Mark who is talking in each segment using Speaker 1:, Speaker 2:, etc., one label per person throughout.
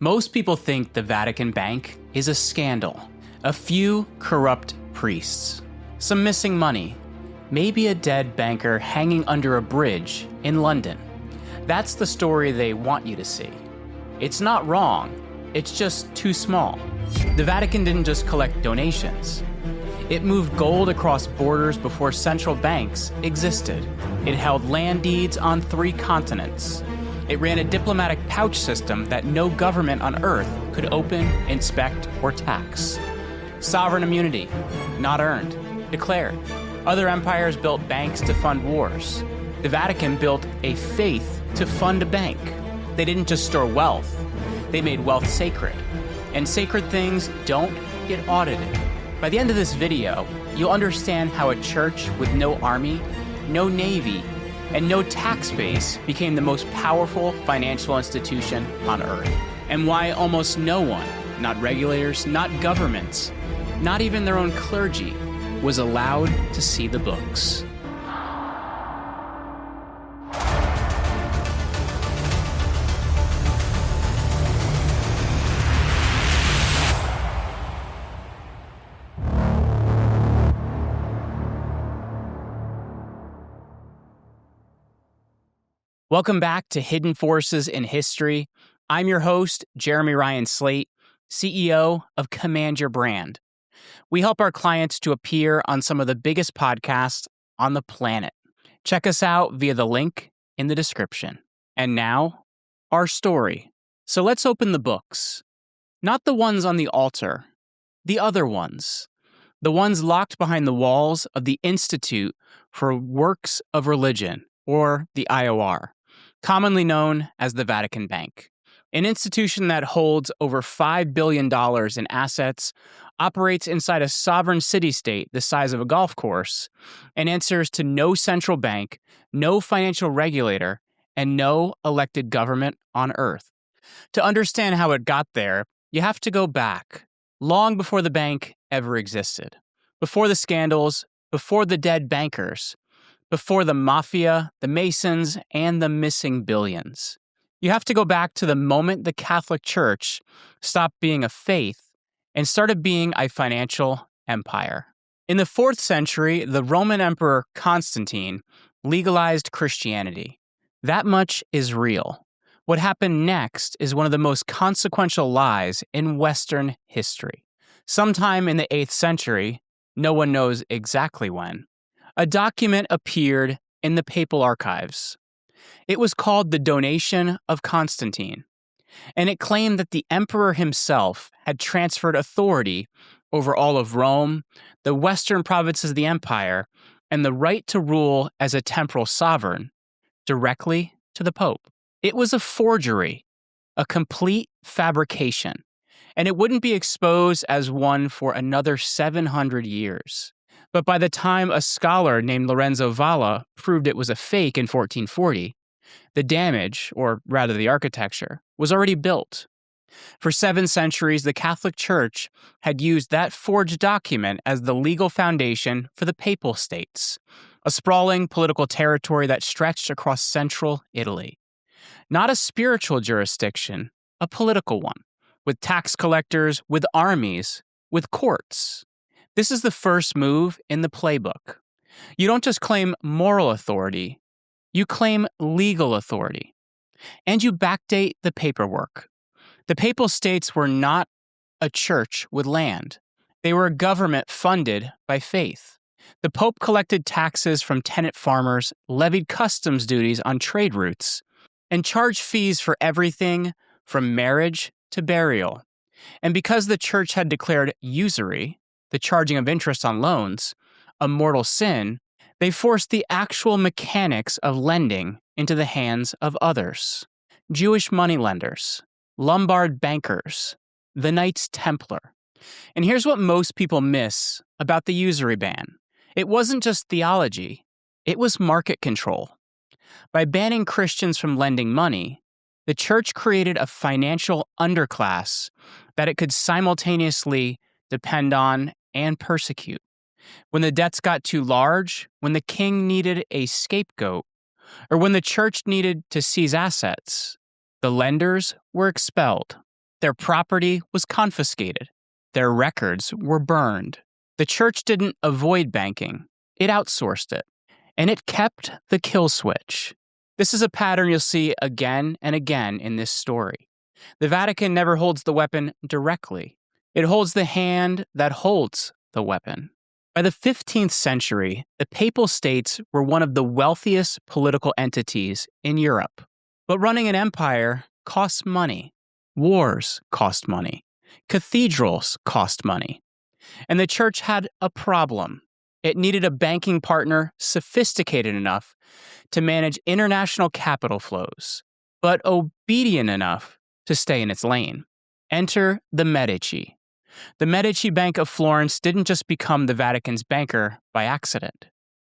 Speaker 1: Most people think the Vatican Bank is a scandal. A few corrupt priests, some missing money, maybe a dead banker hanging under a bridge in London. That's the story they want you to see. It's not wrong, it's just too small. The Vatican didn't just collect donations. It moved gold across borders before central banks existed. It held land deeds on 3 continents. It ran a diplomatic pouch system that no government on earth could open, inspect, or tax. Sovereign immunity, not earned, declared. Other empires built banks to fund wars. The Vatican built a faith to fund a bank. They didn't just store wealth, they made wealth sacred. And sacred things don't get audited. By the end of this video, you'll understand how a church with no army, no navy, and no tax base became the most powerful financial institution on earth. And why almost no one, not regulators, not governments, not even their own clergy, was allowed to see the books. Welcome back to Hidden Forces in History. I'm your host, Jeremy Ryan Slate, CEO of Command Your Brand. We help our clients to appear on some of the biggest podcasts on the planet. Check us out via the link in the description. And now, our story. So let's open the books. Not the ones on the altar, the other ones. The ones locked behind the walls of the Institute for Works of Religion, or the IOR. Commonly known as the Vatican Bank, an institution that holds over $5 billion in assets, operates inside a sovereign city-state the size of a golf course, and answers to no central bank, no financial regulator, and no elected government on earth. To understand how it got there, you have to go back, long before the bank ever existed, before the scandals, before the dead bankers, before the mafia, the Masons, and the missing billions. You have to go back to the moment the Catholic Church stopped being a faith and started being a financial empire. In the 4th century, the Roman Emperor Constantine legalized Christianity. That much is real. What happened next is one of the most consequential lies in Western history. Sometime in the 8th century, no one knows exactly when, a document appeared in the papal archives. It was called the Donation of Constantine, and it claimed that the emperor himself had transferred authority over all of Rome, the western provinces of the empire, and the right to rule as a temporal sovereign directly to the Pope. It was a forgery, a complete fabrication, and it wouldn't be exposed as one for another 700 years. But by the time a scholar named Lorenzo Valla proved it was a fake in 1440, the damage, or rather the architecture, was already built. For 7 centuries, the Catholic Church had used that forged document as the legal foundation for the Papal States, a sprawling political territory that stretched across central Italy. Not a spiritual jurisdiction, a political one, with tax collectors, with armies, with courts. This is the first move in the playbook. You don't just claim moral authority, you claim legal authority. And you backdate the paperwork. The Papal States were not a church with land. They were a government funded by faith. The Pope collected taxes from tenant farmers, levied customs duties on trade routes, and charged fees for everything from marriage to burial. And because the church had declared usury, the charging of interest on loans, a mortal sin, they forced the actual mechanics of lending into the hands of others. Jewish moneylenders, Lombard bankers, the Knights Templar. And here's what most people miss about the usury ban. It wasn't just theology, it was market control. By banning Christians from lending money, the church created a financial underclass that it could simultaneously depend on and persecute. When the debts got too large, when the king needed a scapegoat, or when the church needed to seize assets, the lenders were expelled. Their property was confiscated. Their records were burned. The church didn't avoid banking, it outsourced it. And it kept the kill switch. This is a pattern you'll see again and again in this story. The Vatican never holds the weapon directly. It holds the hand that holds the weapon. By the 15th century, the Papal States were one of the wealthiest political entities in Europe. But running an empire costs money. Wars cost money. Cathedrals cost money. And the church had a problem. It needed a banking partner sophisticated enough to manage international capital flows, but obedient enough to stay in its lane. Enter the Medici. The Medici Bank of Florence didn't just become the Vatican's banker by accident.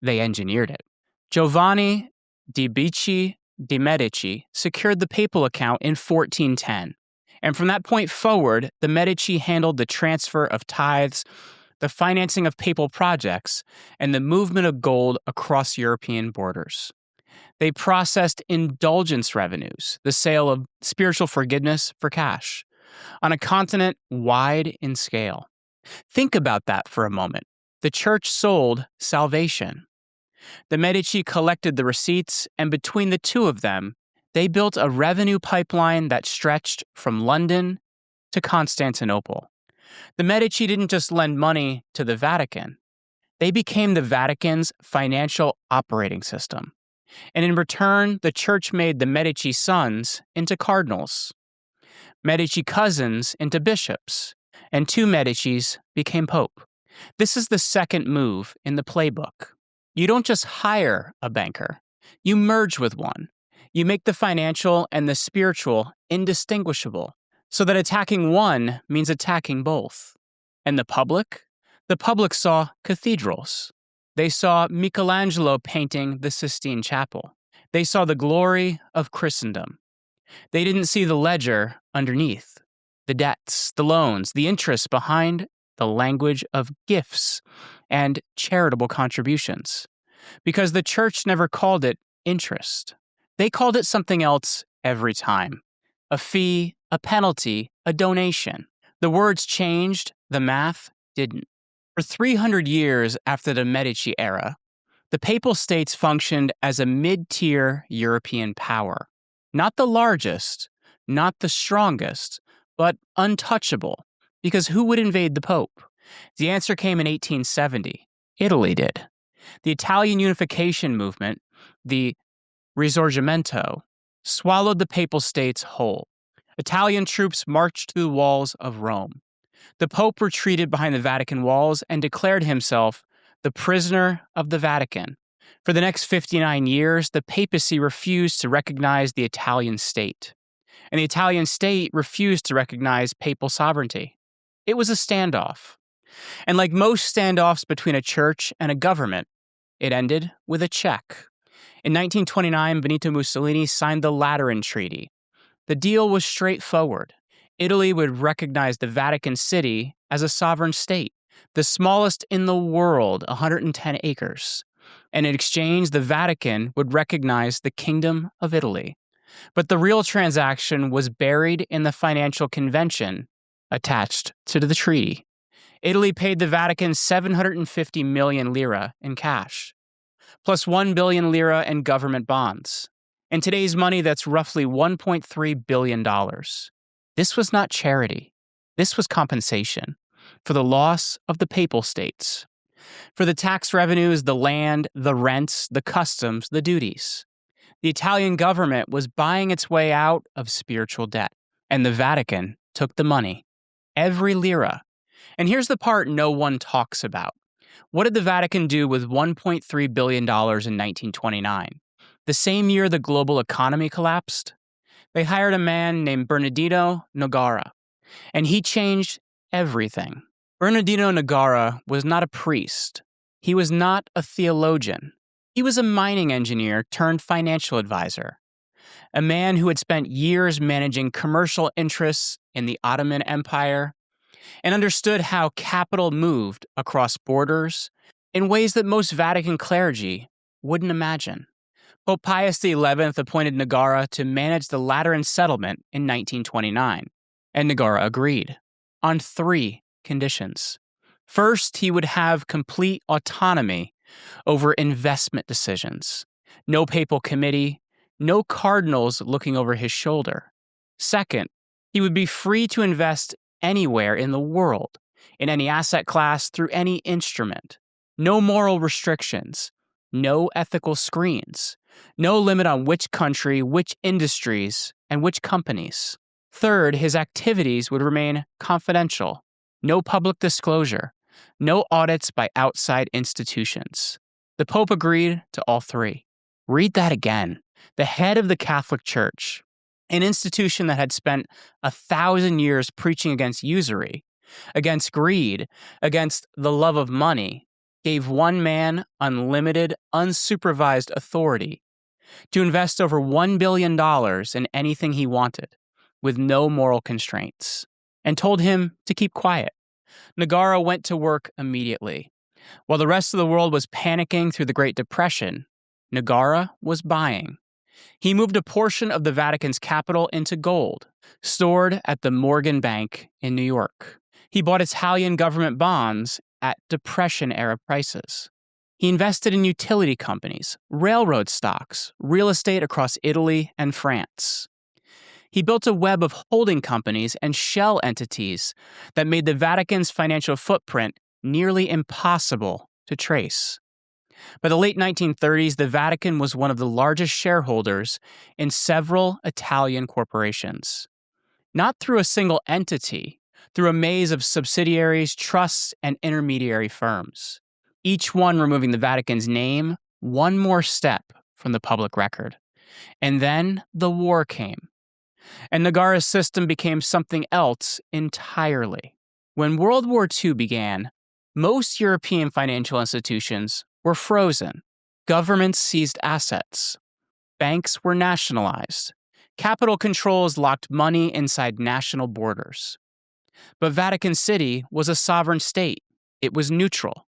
Speaker 1: They engineered it. Giovanni di Bicci de' Medici secured the papal account in 1410. And from that point forward, the Medici handled the transfer of tithes, the financing of papal projects, and the movement of gold across European borders. They processed indulgence revenues, the sale of spiritual forgiveness for cash, on a continent wide in scale. Think about that for a moment. The church sold salvation. The Medici collected the receipts, and between the two of them, they built a revenue pipeline that stretched from London to Constantinople. The Medici didn't just lend money to the Vatican. They became the Vatican's financial operating system. And in return, the church made the Medici sons into cardinals, Medici cousins into bishops, and two Medicis became pope. This is the second move in the playbook. You don't just hire a banker. You merge with one. You make the financial and the spiritual indistinguishable, so that attacking one means attacking both. And the public? The public saw cathedrals. They saw Michelangelo painting the Sistine Chapel. They saw the glory of Christendom. They didn't see the ledger underneath, the debts, the loans, the interest behind the language of gifts and charitable contributions. Because the church never called it interest. They called it something else every time. A fee, a penalty, a donation. The words changed, the math didn't. For 300 years after the Medici era, the Papal States functioned as a mid-tier European power. Not the largest, not the strongest, but untouchable, because who would invade the Pope? The answer came in 1870. Italy did. The Italian unification movement, the Risorgimento, swallowed the Papal States whole. Italian troops marched through the walls of Rome. The Pope retreated behind the Vatican walls and declared himself the prisoner of the Vatican. For the next 59 years, the papacy refused to recognize the Italian state, and the Italian state refused to recognize papal sovereignty. It was a standoff. And like most standoffs between a church and a government, it ended with a check. In 1929, Benito Mussolini signed the Lateran Treaty. The deal was straightforward. Italy would recognize the Vatican City as a sovereign state, the smallest in the world, 110 acres. And in exchange, the Vatican would recognize the Kingdom of Italy. But the real transaction was buried in the financial convention attached to the treaty. Italy paid the Vatican 750 million lira in cash, plus 1 billion lira in government bonds. In today's money, that's roughly $1.3 billion. This was not charity. This was compensation for the loss of the Papal States, for the tax revenues, the land, the rents, the customs, the duties. The Italian government was buying its way out of spiritual debt, and the Vatican took the money, every lira. And here's the part no one talks about. What did the Vatican do with $1.3 billion in 1929? The same year the global economy collapsed, they hired a man named Bernardino Nogara, and he changed everything. Bernardino Nogara was not a priest. He was not a theologian. He was a mining engineer turned financial advisor, a man who had spent years managing commercial interests in the Ottoman Empire and understood how capital moved across borders in ways that most Vatican clergy wouldn't imagine. Pope Pius XI appointed Nogara to manage the Lateran settlement in 1929. And Nogara agreed on 3 conditions. First, he would have complete autonomy over investment decisions. No papal committee, no cardinals looking over his shoulder. Second, he would be free to invest anywhere in the world, in any asset class, through any instrument. No moral restrictions, no ethical screens, no limit on which country, which industries, and which companies. Third, his activities would remain confidential. No public disclosure, no audits by outside institutions. The Pope agreed to all 3. Read that again. The head of the Catholic Church, an institution that had spent 1,000 years preaching against usury, against greed, against the love of money, gave one man unlimited, unsupervised authority to invest over $1 billion in anything he wanted, with no moral constraints, and told him to keep quiet. Nogara went to work immediately. While the rest of the world was panicking through the Great Depression, Nogara was buying. He moved a portion of the Vatican's capital into gold, stored at the Morgan Bank in New York. He bought Italian government bonds at Depression-era prices. He invested in utility companies, railroad stocks, real estate across Italy and France. He built a web of holding companies and shell entities that made the Vatican's financial footprint nearly impossible to trace. By the late 1930s, the Vatican was one of the largest shareholders in several Italian corporations. Not through a single entity, through a maze of subsidiaries, trusts, and intermediary firms, each one removing the Vatican's name one more step from the public record. And then the war came, and Nogara's system became something else entirely. When World War II began, most European financial institutions were frozen. Governments seized assets. Banks were nationalized. Capital controls locked money inside national borders. But Vatican City was a sovereign state. It was neutral,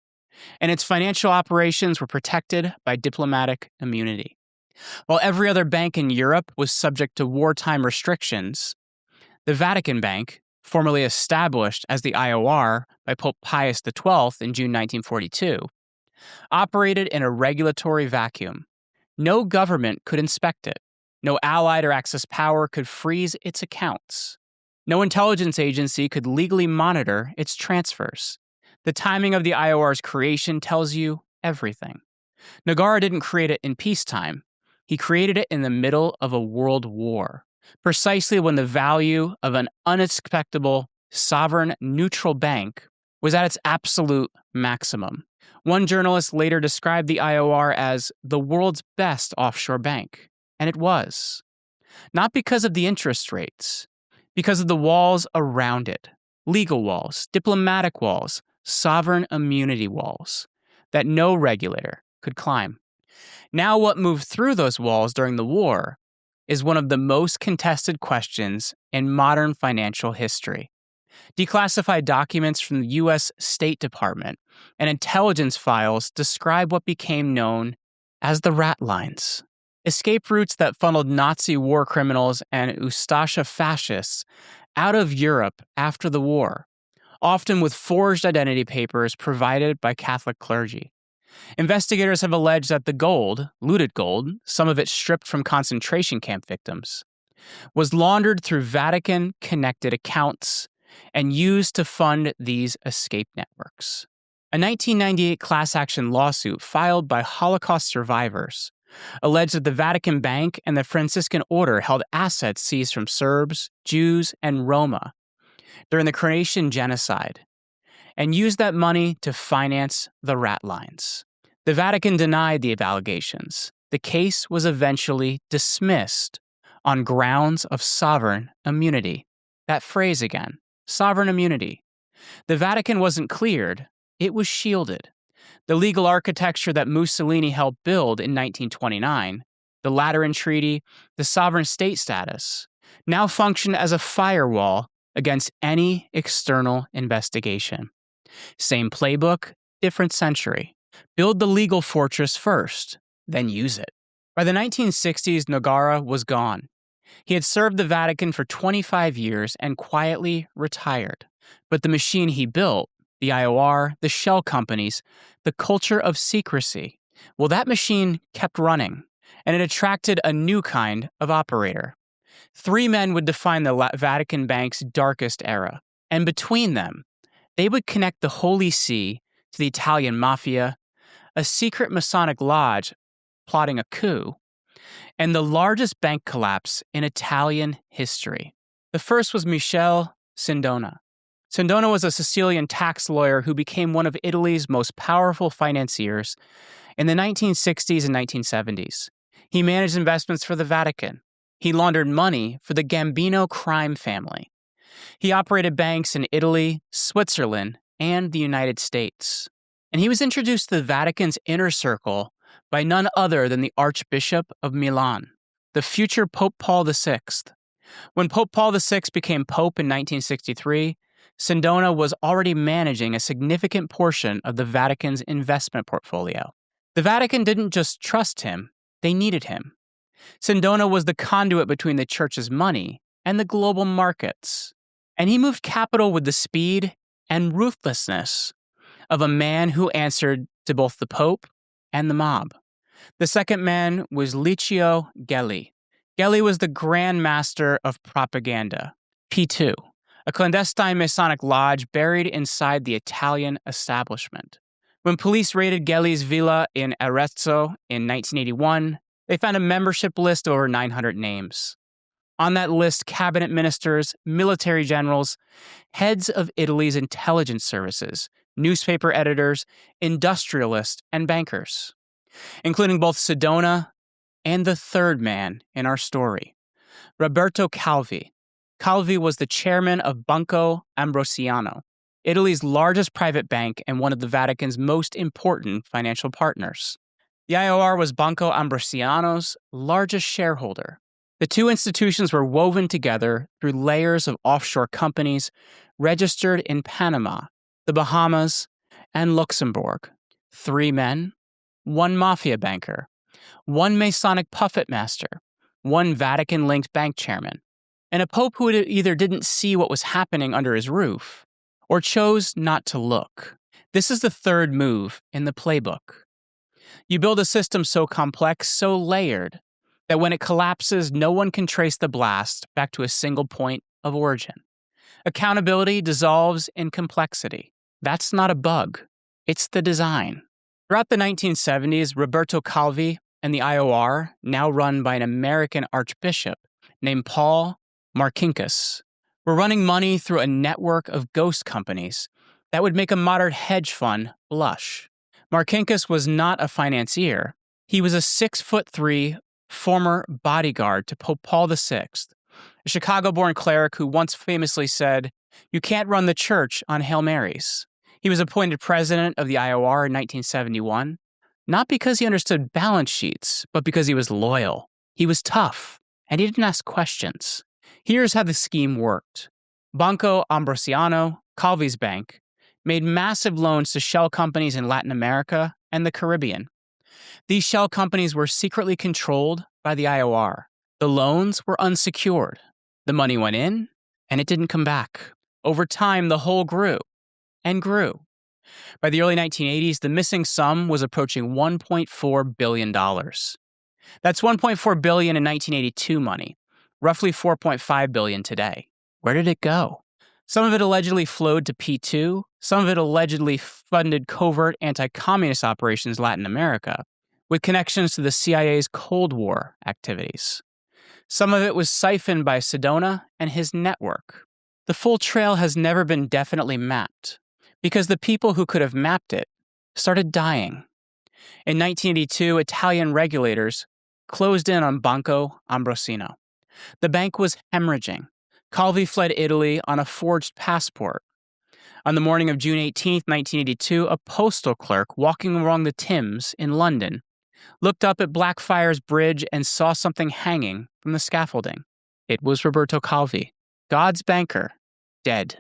Speaker 1: and its financial operations were protected by diplomatic immunity. While every other bank in Europe was subject to wartime restrictions, the Vatican Bank, formally established as the IOR by Pope Pius XII in June 1942, operated in a regulatory vacuum. No government could inspect it. No allied or Axis power could freeze its accounts. No intelligence agency could legally monitor its transfers. The timing of the IOR's creation tells you everything. Nogara didn't create it in peacetime. He created it in the middle of a world war, precisely when the value of an unexpectable, sovereign, neutral bank was at its absolute maximum. One journalist later described the IOR as the world's best offshore bank, and it was. Not because of the interest rates, because of the walls around it, legal walls, diplomatic walls, sovereign immunity walls that no regulator could climb. Now, what moved through those walls during the war is one of the most contested questions in modern financial history. Declassified documents from the U.S. State Department and intelligence files describe what became known as the rat lines, escape routes that funneled Nazi war criminals and Ustasha fascists out of Europe after the war, often with forged identity papers provided by Catholic clergy. Investigators have alleged that the gold, looted gold, some of it stripped from concentration camp victims, was laundered through Vatican-connected accounts and used to fund these escape networks. A 1998 class action lawsuit filed by Holocaust survivors alleged that the Vatican Bank and the Franciscan Order held assets seized from Serbs, Jews, and Roma during the Croatian genocide and used that money to finance the rat lines. The Vatican denied the allegations. The case was eventually dismissed on grounds of sovereign immunity. That phrase again, sovereign immunity. The Vatican wasn't cleared, it was shielded. The legal architecture that Mussolini helped build in 1929, the Lateran Treaty, the sovereign state status, now functioned as a firewall against any external investigation. Same playbook, different century. Build the legal fortress first, then use it. By the 1960s, Nogara was gone. He had served the Vatican for 25 years and quietly retired. But the machine he built, the IOR, the shell companies, the culture of secrecy, well, that machine kept running, and it attracted a new kind of operator. Three men would define the Vatican Bank's darkest era, and between them, they would connect the Holy See to the Italian mafia, a secret Masonic lodge plotting a coup, and the largest bank collapse in Italian history. The first was Michele Sindona. Sindona was a Sicilian tax lawyer who became one of Italy's most powerful financiers in the 1960s and 1970s. He managed investments for the Vatican. He laundered money for the Gambino crime family. He operated banks in Italy, Switzerland, and the United States. And he was introduced to the Vatican's inner circle by none other than the Archbishop of Milan, the future Pope Paul VI. When Pope Paul VI became Pope in 1963, Sindona was already managing a significant portion of the Vatican's investment portfolio. The Vatican didn't just trust him, they needed him. Sindona was the conduit between the church's money and the global markets, and he moved capital with the speed and ruthlessness of a man who answered to both the Pope and the mob. The second man was Licio Gelli. Gelli was the Grand Master of Propaganda, P2, a clandestine Masonic lodge buried inside the Italian establishment. When police raided Gelli's villa in Arezzo in 1981, they found a membership list of over 900 names. On that list, cabinet ministers, military generals, heads of Italy's intelligence services, newspaper editors, industrialists, and bankers, including both Sindona and the third man in our story, Roberto Calvi. Calvi was the chairman of Banco Ambrosiano, Italy's largest private bank and one of the Vatican's most important financial partners. The IOR was Banco Ambrosiano's largest shareholder. The two institutions were woven together through layers of offshore companies registered in Panama, the Bahamas, and Luxembourg. Three men, one mafia banker, one Masonic puppet master, one Vatican-linked bank chairman, and a pope who either didn't see what was happening under his roof or chose not to look. This is the third move in the playbook. You build a system so complex, so layered, that when it collapses, no one can trace the blast back to a single point of origin. Accountability dissolves in complexity. That's not a bug. It's the design. Throughout the 1970s, Roberto Calvi and the IOR, now run by an American archbishop named Paul Marcinkus, were running money through a network of ghost companies that would make a modern hedge fund blush. Marcinkus was not a financier. He was a 6'3" former bodyguard to Pope Paul VI, a Chicago-born cleric who once famously said, "You can't run the church on Hail Marys." He was appointed president of the IOR in 1971, not because he understood balance sheets, but because he was loyal. He was tough, and he didn't ask questions. Here's how the scheme worked. Banco Ambrosiano, Calvi's bank, made massive loans to shell companies in Latin America and the Caribbean. These shell companies were secretly controlled by the IOR. The loans were unsecured. The money went in, and it didn't come back. Over time, the hole grew and grew. By the early 1980s, the missing sum was approaching $1.4 billion. That's $1.4 billion in 1982 money, roughly $4.5 billion today. Where did it go? Some of it allegedly flowed to P2, some of it allegedly funded covert anti-communist operations in Latin America, with connections to the CIA's Cold War activities. Some of it was siphoned by Sindona and his network. The full trail has never been definitely mapped, because the people who could have mapped it started dying. In 1982, Italian regulators closed in on Banco Ambrosiano. The bank was hemorrhaging. Calvi fled Italy on a forged passport. On the morning of June 18, 1982, a postal clerk walking along the Thames in London looked up at Blackfriars Bridge and saw something hanging from the scaffolding. It was Roberto Calvi, God's banker, dead.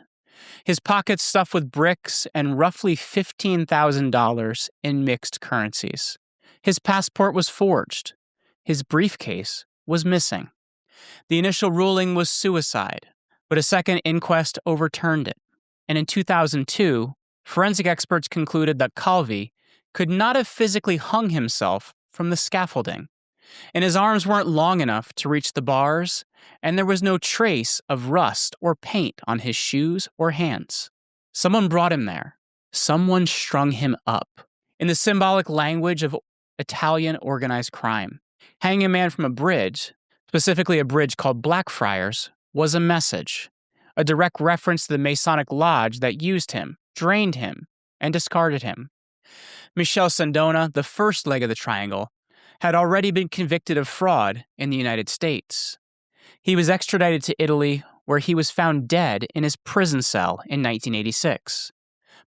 Speaker 1: His pockets stuffed with bricks and roughly $15,000 in mixed currencies. His passport was forged. His briefcase was missing. The initial ruling was suicide, but a second inquest overturned it. And in 2002, forensic experts concluded that Calvi could not have physically hung himself from the scaffolding, and his arms weren't long enough to reach the bars, and there was no trace of rust or paint on his shoes or hands. Someone brought him there. Someone strung him up. In the symbolic language of Italian organized crime, hanging a man from a bridge, specifically a bridge called Blackfriars, was a message, a direct reference to the Masonic lodge that used him, drained him, and discarded him. Michel Sindona, the first leg of the triangle, had already been convicted of fraud in the United States. He was extradited to Italy, where he was found dead in his prison cell in 1986,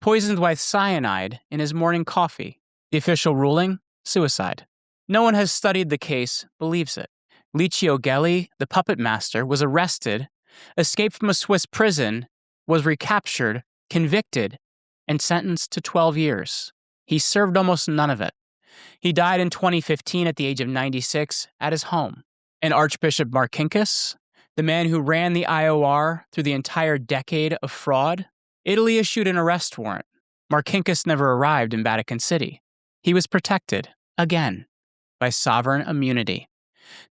Speaker 1: poisoned with cyanide in his morning coffee. The official ruling? Suicide. No one has studied the case believes it. Licio Gelli, the puppet master, was arrested, escaped from a Swiss prison, was recaptured, convicted, and sentenced to 12 years. He served almost none of it. He died in 2015 at the age of 96 at his home. And Archbishop Marcinkus, the man who ran the IOR through the entire decade of fraud, Italy issued an arrest warrant. Marcinkus never arrived in Vatican City. He was protected, again, by sovereign immunity.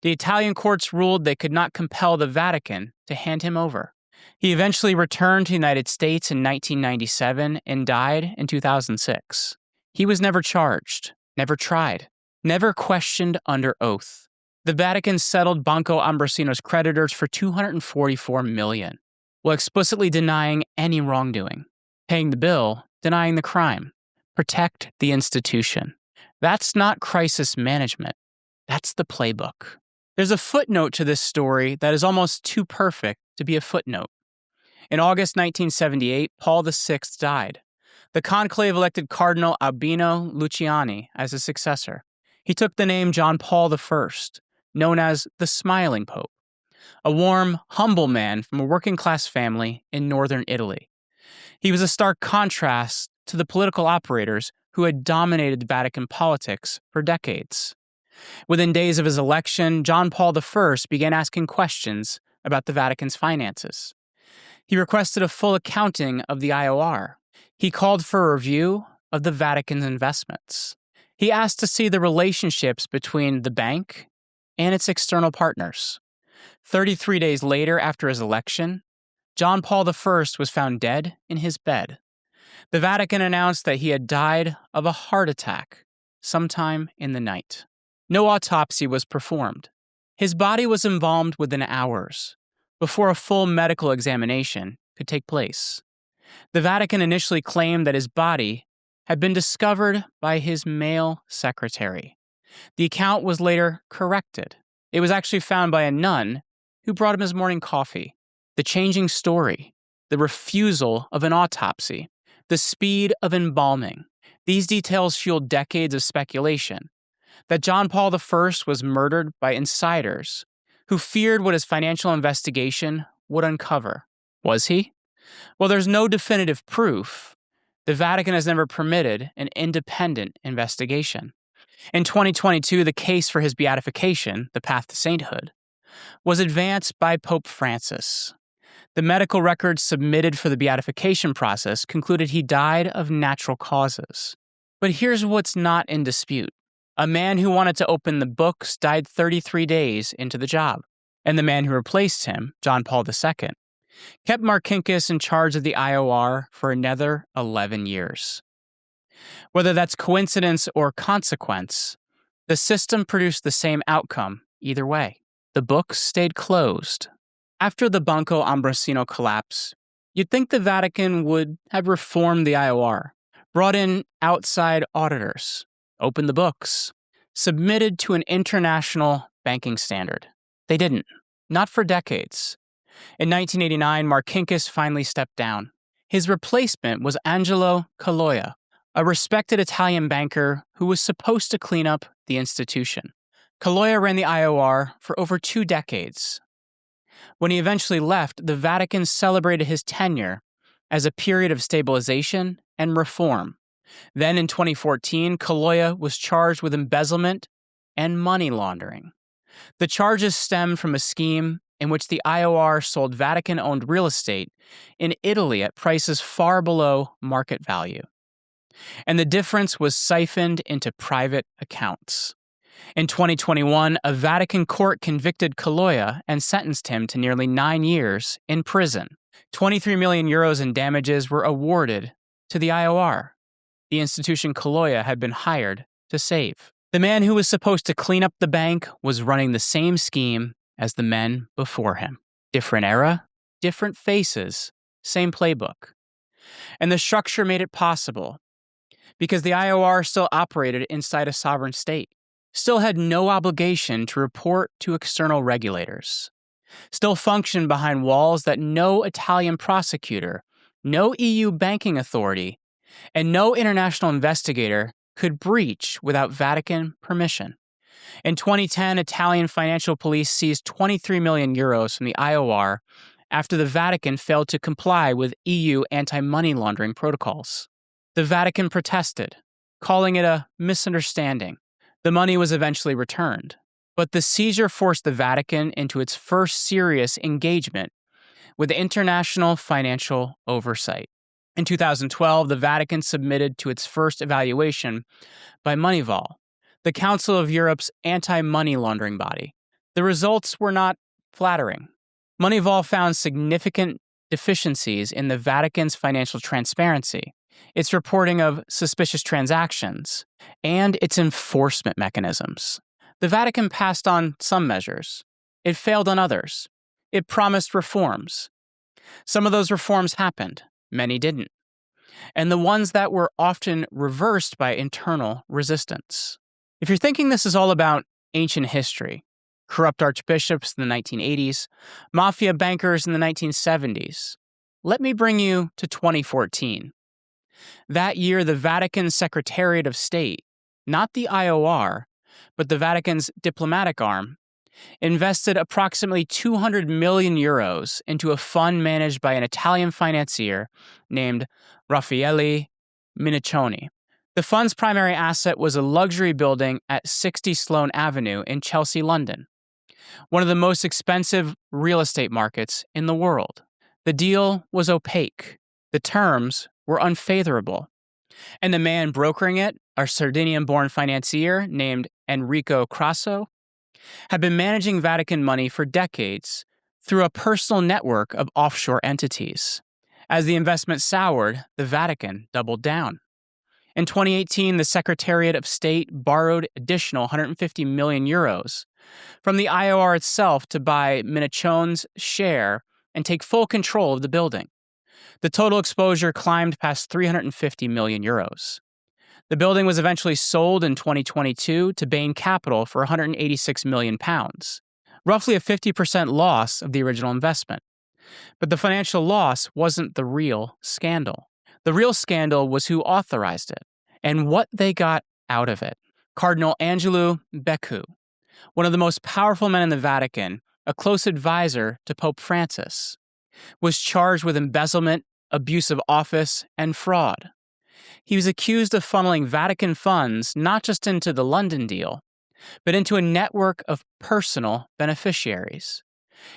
Speaker 1: The Italian courts ruled they could not compel the Vatican to hand him over. He eventually returned to the United States in 1997 and died in 2006. He was never charged, never tried, never questioned under oath. The Vatican settled Banco Ambrosiano's creditors for $244 million, while explicitly denying any wrongdoing. Paying the bill, denying the crime. Protect the institution. That's not crisis management. That's the playbook. There's a footnote to this story that is almost too perfect to be a footnote. In August 1978, Paul VI died. The conclave elected Cardinal Albino Luciani as his successor. He took the name John Paul I, known as the Smiling Pope, a warm, humble man from a working-class family in northern Italy. He was a stark contrast to the political operators who had dominated Vatican politics for decades. Within days of his election, John Paul I began asking questions about the Vatican's finances. He requested a full accounting of the IOR. He called for a review of the Vatican's investments. He asked to see the relationships between the bank and its external partners. 33 days later, after his election, John Paul I was found dead in his bed. The Vatican announced that he had died of a heart attack sometime in the night. No autopsy was performed. His body was embalmed within hours, before a full medical examination could take place. The Vatican initially claimed that his body had been discovered by his male secretary. The account was later corrected. It was actually found by a nun who brought him his morning coffee. The changing story, the refusal of an autopsy, the speed of embalming. These details fueled decades of speculation that John Paul I was murdered by insiders who feared what his financial investigation would uncover. Was he? Well, there's no definitive proof. The Vatican has never permitted an independent investigation. In 2022, the case for his beatification, the path to sainthood, was advanced by Pope Francis. The medical records submitted for the beatification process concluded he died of natural causes. But here's what's not in dispute. A man who wanted to open the books died 33 days into the job, and the man who replaced him, John Paul II, kept Marcinkus in charge of the IOR for another 11 years. Whether that's coincidence or consequence, the system produced the same outcome either way. The books stayed closed. After the Banco Ambrosiano collapse, you'd think the Vatican would have reformed the IOR, brought in outside auditors, opened the books, submitted to an international banking standard. They didn't, not for decades. In 1989, Marcinkus finally stepped down. His replacement was Angelo Caloia, a respected Italian banker who was supposed to clean up the institution. Caloia ran the IOR for over 2 decades. When he eventually left, the Vatican celebrated his tenure as a period of stabilization and reform. Then in 2014, Caloia was charged with embezzlement and money laundering. The charges stem from a scheme in which the IOR sold Vatican-owned real estate in Italy at prices far below market value. And the difference was siphoned into private accounts. In 2021, a Vatican court convicted Calloia and sentenced him to nearly 9 years in prison. 23 million euros in damages were awarded to the IOR, the institution Calloia had been hired to save. The man who was supposed to clean up the bank was running the same scheme as the men before him. Different era, different faces, same playbook. And the structure made it possible because the IOR still operated inside a sovereign state, still had no obligation to report to external regulators, still functioned behind walls that no Italian prosecutor, no EU banking authority, and no international investigator could breach without Vatican permission. In 2010, Italian financial police seized 23 million euros from the IOR after the Vatican failed to comply with EU anti-money laundering protocols. The Vatican protested, calling it a misunderstanding. The money was eventually returned, but the seizure forced the Vatican into its first serious engagement with international financial oversight. In 2012, the Vatican submitted to its first evaluation by Moneyval, the Council of Europe's anti-money laundering body. The results were not flattering. Moneyval found significant deficiencies in the Vatican's financial transparency, its reporting of suspicious transactions, and its enforcement mechanisms. The Vatican passed on some measures. It failed on others. It promised reforms. Some of those reforms happened. Many didn't. And the ones that were often reversed by internal resistance. If you're thinking this is all about ancient history, corrupt archbishops in the 1980s, mafia bankers in the 1970s, let me bring you to 2014. That year, the Vatican's Secretariat of State, not the IOR, but the Vatican's diplomatic arm, invested approximately 200 million euros into a fund managed by an Italian financier named Raffaele Miniccioni. The fund's primary asset was a luxury building at 60 Sloane Avenue in Chelsea, London, one of the most expensive real estate markets in the world. The deal was opaque. The terms were unfavorable. And the man brokering it, a Sardinian-born financier named Enrico Crasso, had been managing Vatican money for decades through a personal network of offshore entities. As the investment soured, the Vatican doubled down. In 2018, the Secretariat of State borrowed additional 150 million euros from the IOR itself to buy Miniccioni's share and take full control of the building. The total exposure climbed past 350 million euros. The building was eventually sold in 2022 to Bain Capital for £186 million, roughly a 50% loss of the original investment. But the financial loss wasn't the real scandal. The real scandal was who authorized it and what they got out of it. Cardinal Angelo Becciu, one of the most powerful men in the Vatican, a close advisor to Pope Francis, was charged with embezzlement, abuse of office, and fraud. He was accused of funneling Vatican funds not just into the London deal, but into a network of personal beneficiaries,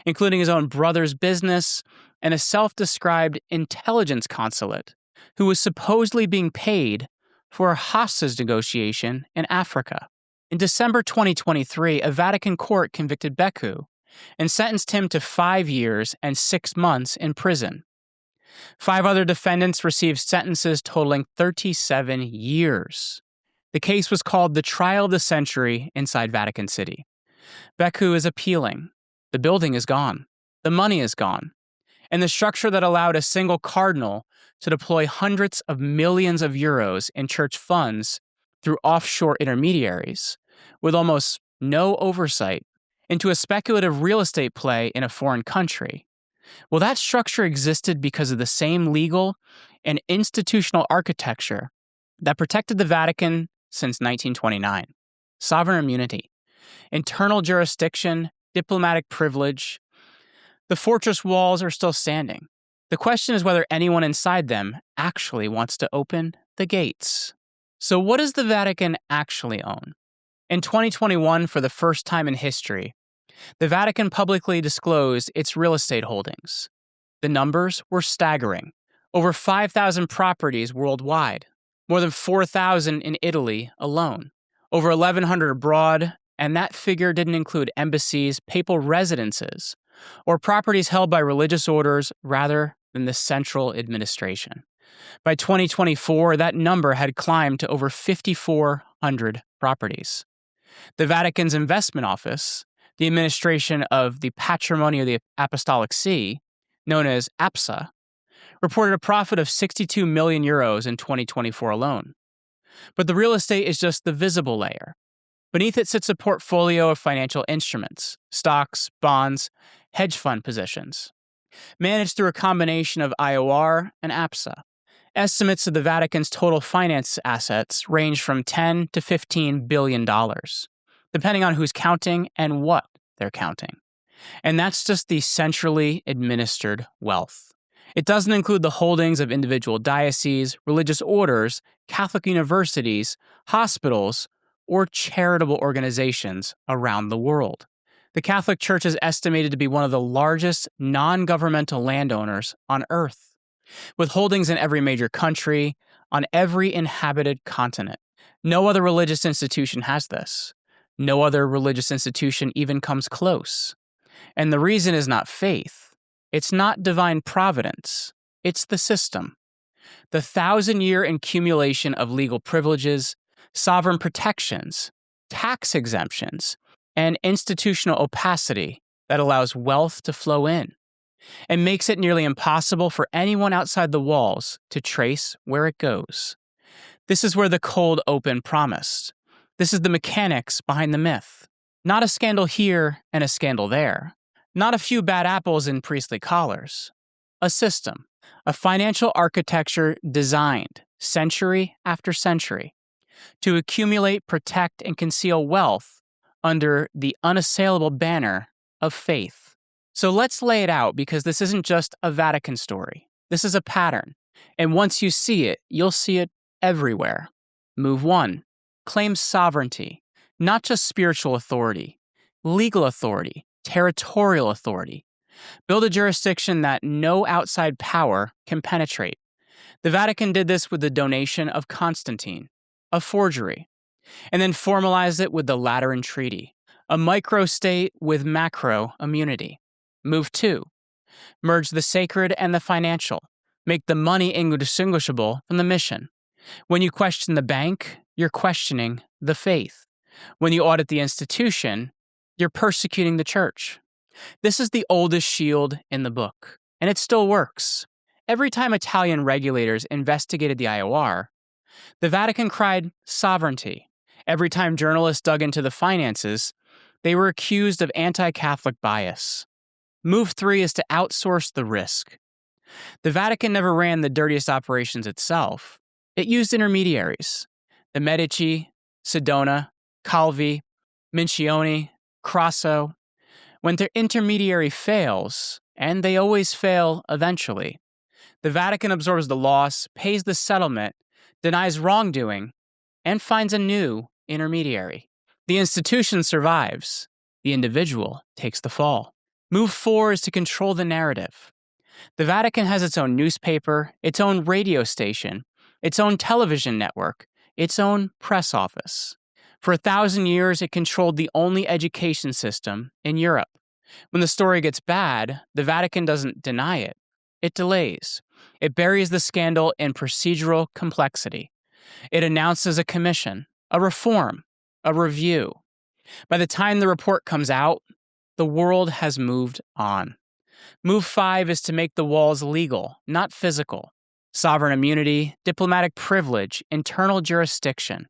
Speaker 1: including his own brother's business and a self-described intelligence consulate who was supposedly being paid for a hostage negotiation in Africa. In December 2023, a Vatican court convicted Becciu and sentenced him to 5 years and 6 months in prison. 5 other defendants received sentences totaling 37 years. The case was called the Trial of the Century inside Vatican City. Becciu is appealing. The building is gone. The money is gone. And the structure that allowed a single cardinal to deploy hundreds of millions of euros in church funds through offshore intermediaries, with almost no oversight, into a speculative real estate play in a foreign country. Well, that structure existed because of the same legal and institutional architecture that protected the Vatican since 1929. Sovereign immunity, internal jurisdiction, diplomatic privilege. The fortress walls are still standing. The question is whether anyone inside them actually wants to open the gates. So what does the Vatican actually own? In 2021, for the first time in history, the Vatican publicly disclosed its real estate holdings. The numbers were staggering. Over 5,000 properties worldwide, more than 4,000 in Italy alone, over 1,100 abroad, and that figure didn't include embassies, papal residences, or properties held by religious orders rather than the central administration. By 2024, that number had climbed to over 5,400 properties. The Vatican's investment office, the administration of the Patrimony of the Apostolic See, known as APSA, reported a profit of 62 million euros in 2024 alone. But the real estate is just the visible layer. Beneath it sits a portfolio of financial instruments, stocks, bonds, hedge fund positions, managed through a combination of IOR and APSA. Estimates of the Vatican's total finance assets range from $10 to $15 billion, depending on who's counting and what they're counting. And that's just the centrally administered wealth. It doesn't include the holdings of individual dioceses, religious orders, Catholic universities, hospitals, or charitable organizations around the world. The Catholic Church is estimated to be one of the largest non-governmental landowners on Earth, with holdings in every major country, on every inhabited continent. No other religious institution has this. No other religious institution even comes close. And the reason is not faith. It's not divine providence. It's the system. The 1,000-year accumulation of legal privileges, sovereign protections, tax exemptions, and institutional opacity that allows wealth to flow in and makes it nearly impossible for anyone outside the walls to trace where it goes. This is where the cold open promised. This is the mechanics behind the myth. Not a scandal here and a scandal there. Not a few bad apples in priestly collars. A system, a financial architecture designed, century after century, to accumulate, protect, and conceal wealth under the unassailable banner of faith. So let's lay it out, because this isn't just a Vatican story. This is a pattern. And once you see it, you'll see it everywhere. Move 1. Claim sovereignty, not just spiritual authority, legal authority, territorial authority. Build a jurisdiction that no outside power can penetrate. The Vatican did this with the donation of Constantine, a forgery, and then formalized it with the Lateran Treaty, a microstate with macro immunity. Move 2. Merge the sacred and the financial. Make the money indistinguishable from the mission. When you question the bank, you're questioning the faith. When you audit the institution, you're persecuting the church. This is the oldest shield in the book, and it still works. Every time Italian regulators investigated the IOR, the Vatican cried sovereignty. Every time journalists dug into the finances, they were accused of anti-Catholic bias. Move 3 is to outsource the risk. The Vatican never ran the dirtiest operations itself. It used intermediaries. The Medici, Sindona, Calvi, Mincioni, Crasso. When their intermediary fails, and they always fail eventually, the Vatican absorbs the loss, pays the settlement, denies wrongdoing, and finds a new intermediary. The institution survives. The individual takes the fall. Move 4 is to control the narrative. The Vatican has its own newspaper, its own radio station, its own television network, its own press office. For 1,000 years, it controlled the only education system in Europe. When the story gets bad, the Vatican doesn't deny it. It delays. It buries the scandal in procedural complexity. It announces a commission, a reform, a review. By the time the report comes out, the world has moved on. Move 5 is to make the walls legal, not physical. Sovereign immunity, diplomatic privilege, internal jurisdiction.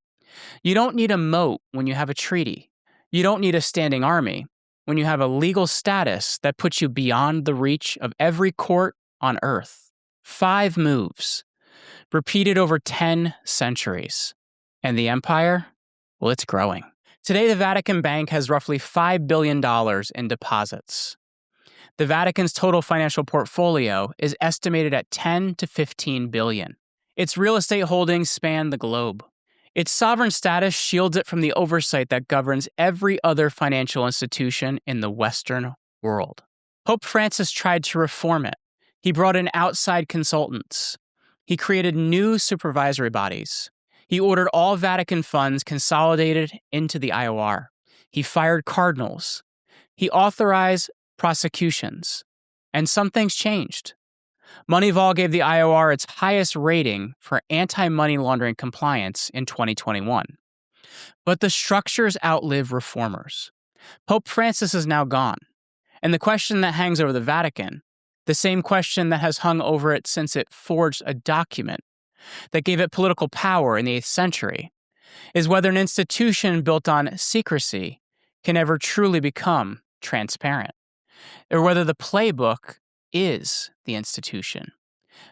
Speaker 1: You don't need a moat when you have a treaty. You don't need a standing army when you have a legal status that puts you beyond the reach of every court on earth. 5 moves, repeated over 10 centuries. And the empire? Well, it's growing. Today, the Vatican Bank has roughly $5 billion in deposits. The Vatican's total financial portfolio is estimated at 10 to 15 billion. Its real estate holdings span the globe. Its sovereign status shields it from the oversight that governs every other financial institution in the Western world. Pope Francis tried to reform it. He brought in outside consultants. He created new supervisory bodies. He ordered all Vatican funds consolidated into the IOR. He fired cardinals. He authorized prosecutions. And some things changed. Moneyval gave the IOR its highest rating for anti-money laundering compliance in 2021. But the structures outlive reformers. Pope Francis is now gone. And the question that hangs over the Vatican, the same question that has hung over it since it forged a document that gave it political power in the 8th century, is whether an institution built on secrecy can ever truly become transparent, or whether the playbook is the institution,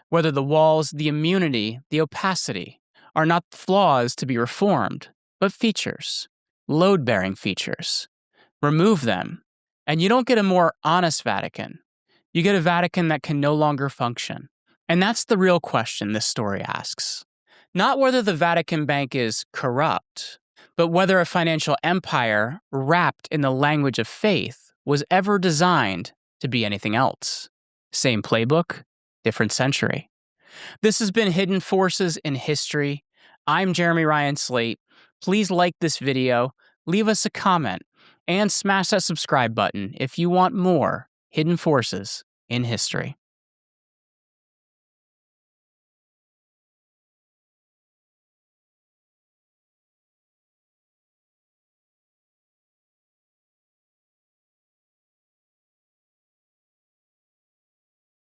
Speaker 1: whether the walls, the immunity, the opacity are not flaws to be reformed, but features, load-bearing features. Remove them, and you don't get a more honest Vatican. You get a Vatican that can no longer function. And that's the real question this story asks. Not whether the Vatican Bank is corrupt, but whether a financial empire wrapped in the language of faith was ever designed to be anything else. Same playbook, different century. This has been Hidden Forces in History. I'm Jeremy Ryan Slate. Please like this video, leave us a comment, and smash that subscribe button if you want more Hidden Forces in History.